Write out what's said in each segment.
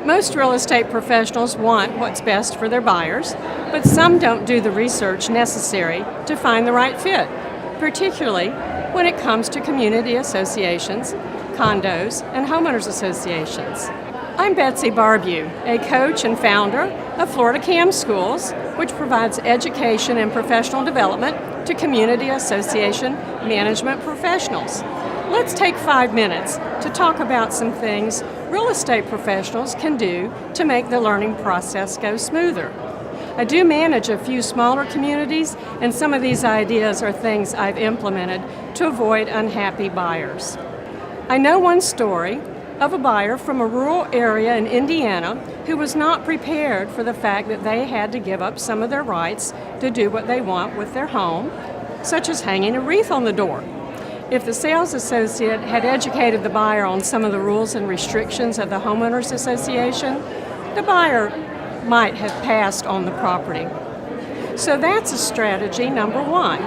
Most real estate professionals want what's best for their buyers, but some don't do the research necessary to find the right fit, particularly when it comes to community associations, condos, and homeowners associations. I'm Betsy Barbieux, a coach and founder of Florida CAM Schools, which provides education and professional development to community association management professionals. Let's take 5 minutes to talk about some things real estate professionals can do to make the learning process go smoother. I do manage a few smaller communities, and some of these ideas are things I've implemented to avoid unhappy buyers. I know one story of a buyer from a rural area in Indiana who was not prepared for the fact that they had to give up some of their rights to do what they want with their home, such as hanging a wreath on the door. If the sales associate had educated the buyer on some of the rules and restrictions of the homeowners association, the buyer might have passed on the property. So that's a strategy number one.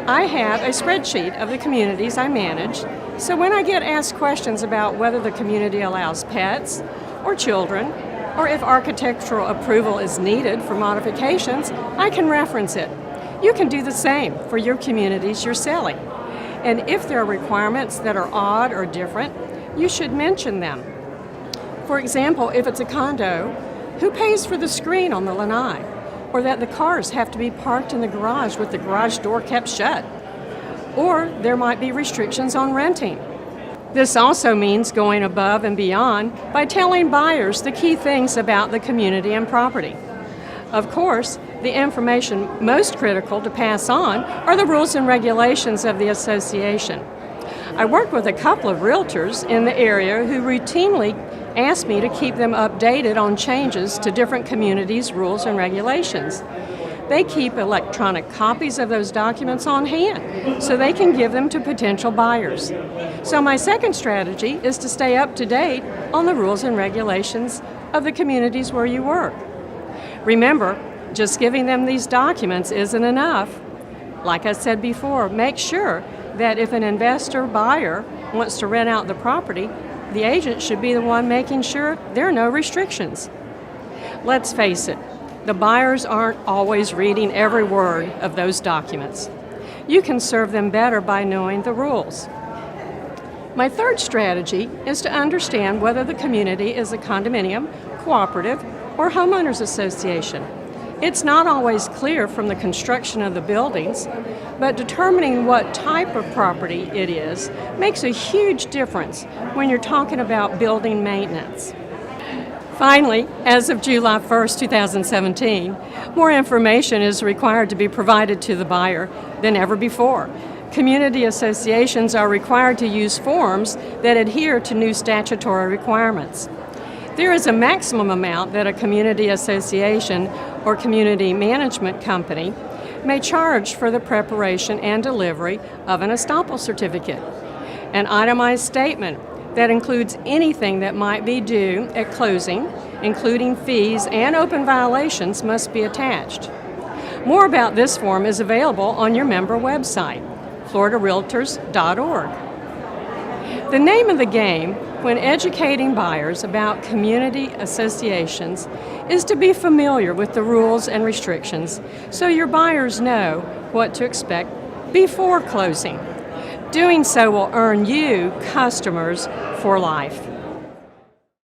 I have a spreadsheet of the communities I manage, so when I get asked questions about whether the community allows pets or children, or if architectural approval is needed for modifications, I can reference it. You can do the same for your communities you're selling. And if there are requirements that are odd or different, you should mention them. For example, if it's a condo, who pays for the screen on the lanai? Or that the cars have to be parked in the garage with the garage door kept shut? Or there might be restrictions on renting. This also means going above and beyond by telling buyers the key things about the community and property. Of course, the information most critical to pass on are the rules and regulations of the association. I work with a couple of realtors in the area who routinely ask me to keep them updated on changes to different communities' rules and regulations. They keep electronic copies of those documents on hand so they can give them to potential buyers. So my second strategy is to stay up to date on the rules and regulations of the communities where you work. Remember, just giving them these documents isn't enough. Like I said before, make sure that if an investor buyer wants to rent out the property, the agent should be the one making sure there are no restrictions. Let's face it, the buyers aren't always reading every word of those documents. You can serve them better by knowing the rules. My third strategy is to understand whether the community is a condominium, cooperative, or homeowners association. It's not always clear from the construction of the buildings, but determining what type of property it is makes a huge difference when you're talking about building maintenance. Finally, as of July 1st, 2017, more information is required to be provided to the buyer than ever before. Community associations are required to use forms that adhere to new statutory requirements. There is a maximum amount that a community association or community management company may charge for the preparation and delivery of an estoppel certificate. An itemized statement that includes anything that might be due at closing, including fees and open violations, must be attached. More about this form is available on your member website, floridarealtors.org. The name of the game when educating buyers about community associations is to be familiar with the rules and restrictions so your buyers know what to expect before closing. Doing so will earn you customers for life.